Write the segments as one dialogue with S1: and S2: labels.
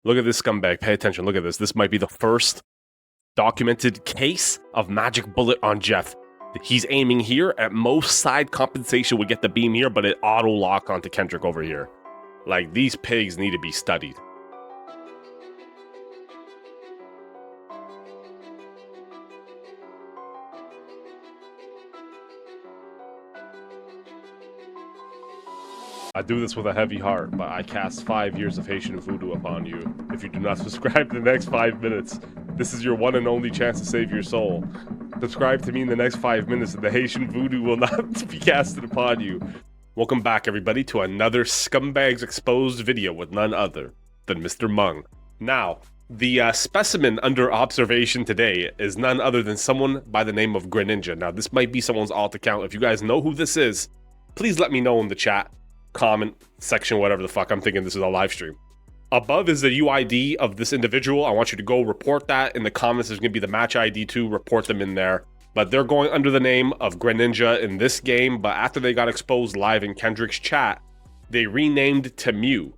S1: Look at this scumbag. Pay attention. Look at this. This might be the first documented case of magic bullet on Jeff. He's aiming here. At most, side compensation would get the beam here, but it auto-lock onto Kendrick over here. Like, these pigs need to be studied. I do this with a heavy heart, but I cast 5 years of Haitian voodoo upon you. If you do not subscribe in the next 5 minutes, this is your one and only chance to save your soul. Subscribe to me in the next 5 minutes and the Haitian voodoo will not be casted upon you. Welcome back, everybody, to another Scumbags Exposed video with none other than Mr. Mung. Now, the specimen under observation today is none other than someone by the name of Greninja. Now, this might be someone's alt account. If you guys know who this is, please let me know in the chat, comment section, whatever the fuck. I'm thinking this is a live stream. Above is the UID of this individual. I want you to go report that in the comments. There's going to be the match ID too. Report them in there. But they're going under the name of greninja in this game. But after they got exposed live in Kendrick's chat, they renamed to Mew.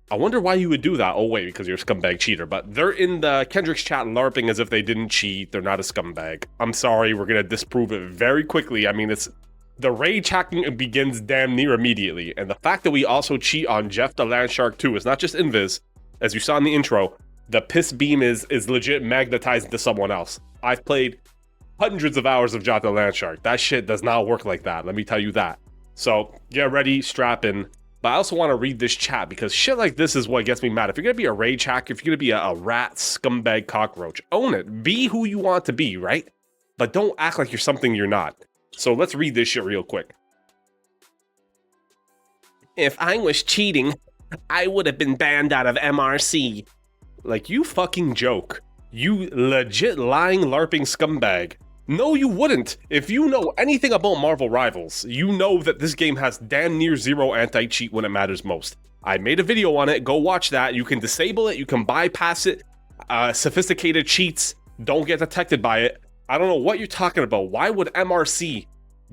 S1: I wonder why you would do that. Oh wait, because you're a scumbag cheater. But they're in the Kendrick's chat LARPing as if they didn't cheat. They're not a scumbag. I'm sorry. We're going to disprove it very quickly. I mean, it's... The rage hacking begins damn near immediately, and the fact that we also cheat on Jeff the Land Shark too is not just invis. As you saw in the intro, the piss beam is legit magnetized into someone else. I've played hundreds of hours of Jeff the Land Shark. That shit does not work like that, let me tell you that. So get ready, strap in. But I also want to read this chat because shit like this is what gets me mad. If you're gonna be a rage hacker, if you're gonna be a rat, scumbag, cockroach, own it. Be who you want to be, right? But don't act like you're something you're not. So let's read this shit real quick. If I was cheating, I would have been banned out of MRC. Like, you fucking joke. You legit lying LARPing scumbag. No, you wouldn't. If you know anything about Marvel Rivals, you know that this game has damn near zero anti-cheat when it matters most. I made a video on it. Go watch that. You can disable it. You can bypass it. Sophisticated cheats don't get detected by it. I don't know what you're talking about. Why would MRC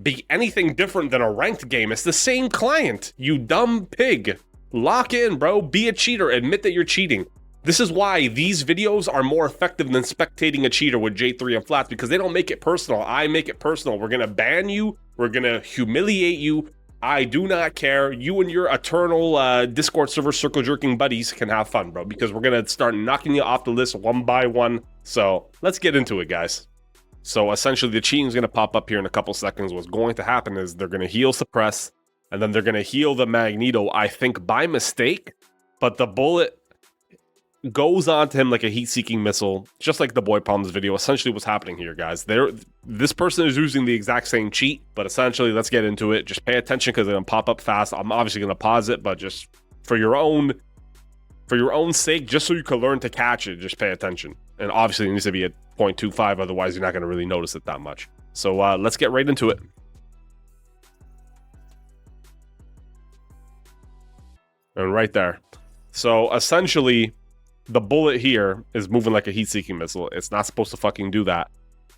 S1: be anything different than a ranked game? It's the same client, you dumb pig. Lock in, bro. Be a cheater. Admit that you're cheating. This is why these videos are more effective than spectating a cheater with J3 and Flats, because they don't make it personal. I make it personal. We're gonna ban you. We're gonna humiliate you. I do not care. You and your eternal Discord server circle jerking buddies can have fun, bro, because we're gonna start knocking you off the list one by one. So let's get into it, guys. So essentially the cheating is going to pop up here in a couple seconds. What's going to happen is they're going to heal suppress, and then they're going to heal the Magneto, I think by mistake, but the bullet goes onto him like a heat-seeking missile, just like the Boy Palms video. Essentially what's happening here, guys. This person is using the exact same cheat, but essentially let's get into it. Just pay attention because they're going to pop up fast. I'm obviously going to pause it, but just for your own sake, just so you can learn to catch it, just pay attention. And obviously it needs to be at 0.25, otherwise you're not going to really notice it that much. So let's get right into it. And right there. So essentially, the bullet here is moving like a heat-seeking missile. It's not supposed to fucking do that.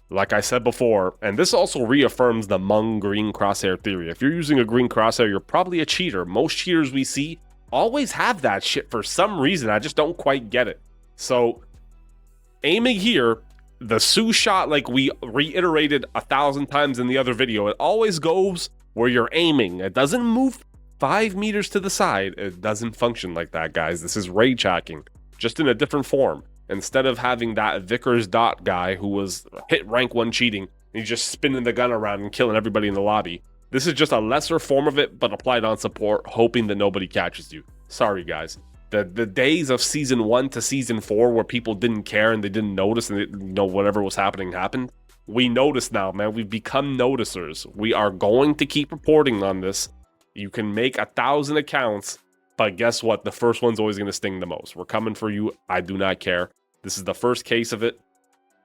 S1: Like I said before, and this also reaffirms the Mung green crosshair theory. If you're using a green crosshair, you're probably a cheater. Most cheaters we see always have that shit for some reason. I just don't quite get it. So aiming here, the Sue shot, like we reiterated 1,000 times in the other video, it always goes where you're aiming. It doesn't move 5 meters to the side. It doesn't function like that, guys. This is rage hacking, just in a different form. Instead of having that Vickers Dot guy who was hit rank 1 cheating, and he's just spinning the gun around and killing everybody in the lobby. This is just a lesser form of it, but applied on support, hoping that nobody catches you. Sorry, guys. The days of season 1 to season 4 where people didn't care and they didn't notice and whatever was happening happened. We notice now, man. We've become noticers. We are going to keep reporting on this. You can make 1,000 accounts, but guess what? The first one's always going to sting the most. We're coming for you. I do not care. This is the first case of it.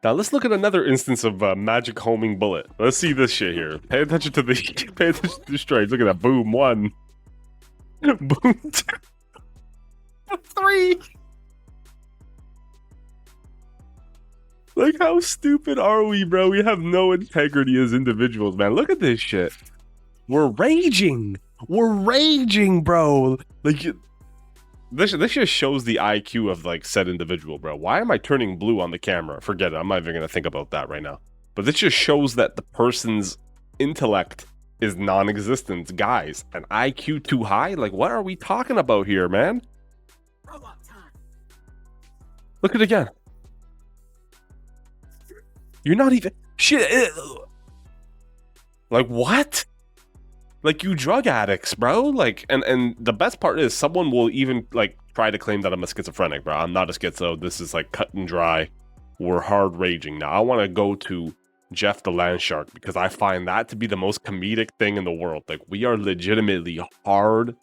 S1: Now let's look at another instance of magic homing bullet. Let's see this shit here. Pay attention to the trades. Look at that. Boom 1. Boom 2. 3. Like, how stupid are we, bro? We have no integrity as individuals, man. Look at this shit. We're raging, bro. Like, This just shows the IQ of like said individual, bro. Why am I turning blue on the camera? Forget it. I'm not even gonna think about that right now. But this just shows that the person's intellect is non-existent, guys. An IQ too high? Like, what are we talking about here, man? Look at it again. You're not even shit. Like what? Like you drug addicts, bro. Like and the best part is someone will even like try to claim that I'm a schizophrenic, bro. I'm not a schizo. This is like cut and dry. We're hard raging. Now I want to go to Jeff the Land Shark because I find that to be the most comedic thing in the world. Like we are legitimately hard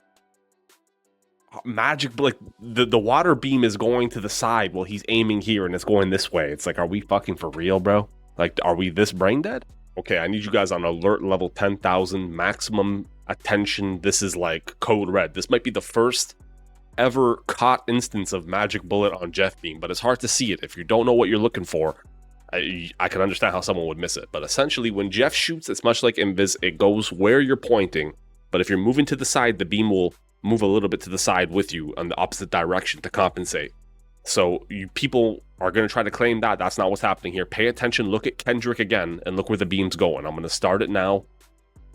S1: magic, like the water beam is going to the side while he's aiming here and it's going this way. It's like, are we fucking for real, bro? Like, are we this brain dead? Okay, I need you guys on alert level 10,000, maximum attention. This is like code red. This might be the first ever caught instance of magic bullet on Jeff beam, but it's hard to see it. If you don't know what you're looking for, I can understand how someone would miss it. But essentially, when Jeff shoots, it's much like Invis. It goes where you're pointing, but if you're moving to the side, the beam will move a little bit to the side with you on the opposite direction to compensate. So you people are going to try to claim that. That's not what's happening here. Pay attention. Look at Kendrick again and look where the beam's going. I'm going to start it now.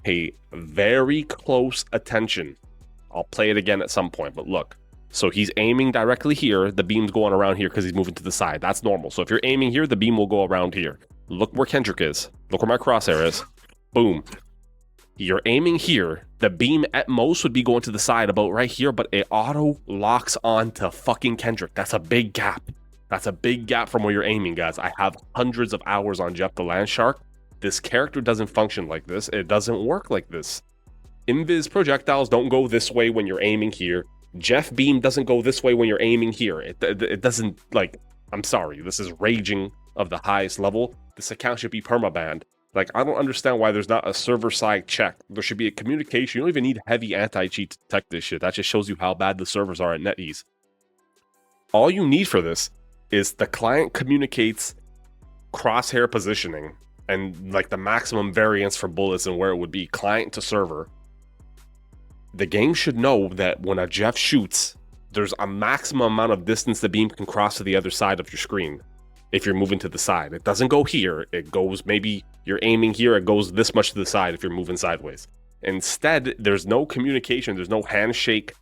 S1: Pay very close attention. I'll play it again at some point, but look. So he's aiming directly here. The beam's going around here because he's moving to the side. That's normal. So if you're aiming here, the beam will go around here. Look where Kendrick is. Look where my crosshair is. Boom. You're aiming here. The beam at most would be going to the side about right here, but it auto locks on to fucking Kendrick. That's a big gap. That's a big gap from where you're aiming, guys. I have hundreds of hours on Jeff the Land Shark. This character doesn't function like this. It doesn't work like this. Invis projectiles don't go this way when you're aiming here. Jeff beam doesn't go this way when you're aiming here. It doesn't, like, I'm sorry. This is raging of the highest level. This account should be permabanned. Like, I don't understand why there's not a server-side check. There should be a communication. You don't even need heavy anti-cheat to detect this shit. That just shows you how bad the servers are at NetEase. All you need for this is the client communicates crosshair positioning and, like, the maximum variance for bullets and where it would be client to server. The game should know that when a Jeff shoots, there's a maximum amount of distance the beam can cross to the other side of your screen. If you're moving to the side, it doesn't go here. It goes, maybe you're aiming here, it goes this much to the side if you're moving sideways. Instead, there's no communication, there's no handshake,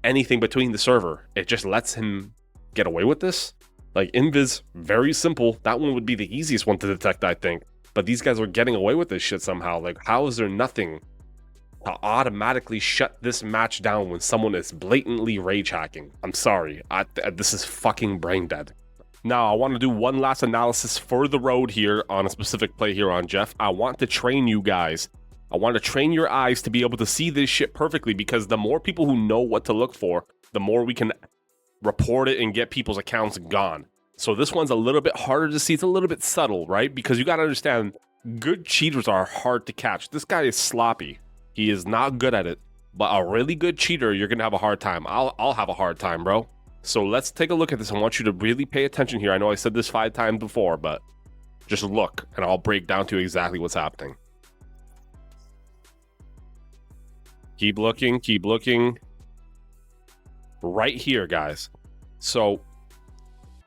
S1: anything between the server. It just lets him get away with this. Like Invis, very simple. That one would be the easiest one to detect, I think. But these guys are getting away with this shit somehow. Like, how is there nothing to automatically shut this match down when someone is blatantly rage hacking? I'm sorry. This is fucking brain dead. Now, I want to do one last analysis for the road here on a specific play here on Jeff. I want to train you guys. I want to train your eyes to be able to see this shit perfectly, because the more people who know what to look for, the more we can report it and get people's accounts gone. So this one's a little bit harder to see. It's a little bit subtle, right? Because you got to understand, good cheaters are hard to catch. This guy is sloppy. He is not good at it. But a really good cheater, you're going to have a hard time. I'll have a hard time, bro. So let's take a look at this. I want you to really pay attention here. I know I said this 5 times before, but just look and I'll break down to exactly what's happening. Keep looking, keep looking. Right here, guys. So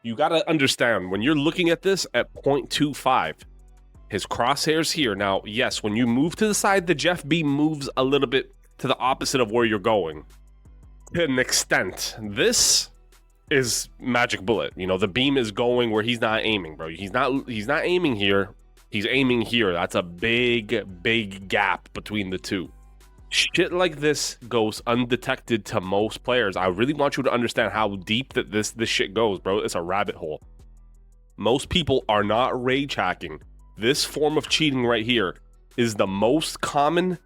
S1: you got to understand, when you're looking at this at 0.25, his crosshairs here. Now, yes, when you move to the side, the Jeff beam moves a little bit to the opposite of where you're going. To an extent, this is magic bullet. You know, the beam is going where he's not aiming, bro. He's not aiming here. He's aiming here. That's a big gap between the two. Shit like this goes undetected to most players. I really want you to understand how deep that this shit goes, bro. It's a rabbit hole. Most people are not rage hacking. This form of cheating right here is the most common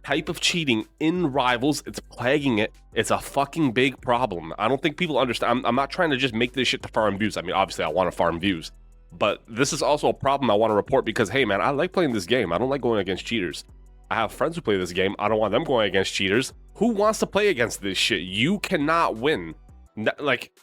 S1: type of cheating in Rivals. It's plaguing it. It's a fucking big problem. I don't think people understand. I'm not trying to just make this shit to farm views. I mean, obviously I want to farm views, but this is also a problem I want to report because, hey man, I like playing this game. I don't like going against cheaters. I have friends who play this game. I don't want them going against cheaters. Who wants to play against this shit? You cannot win. Like,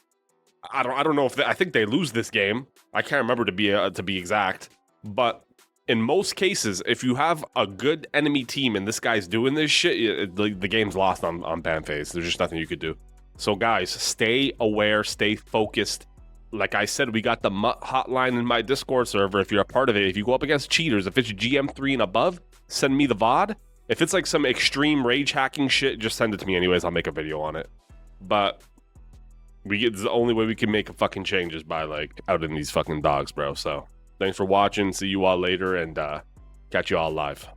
S1: I don't know if I think they lose this game. I can't remember to be exact, but in most cases, if you have a good enemy team and this guy's doing this shit, the game's lost on ban phase. There's just nothing you could do. So guys, stay aware, stay focused. Like I said, we got the MUTT hotline in my Discord server. If you're a part of it, if you go up against cheaters, if it's GM3 and above, send me the VOD. If it's like some extreme rage hacking shit, just send it to me anyways. I'll make a video on it. But it's the only way we can make a fucking change is by like outing these fucking dogs, bro. So thanks for watching. See you all later, and catch you all live.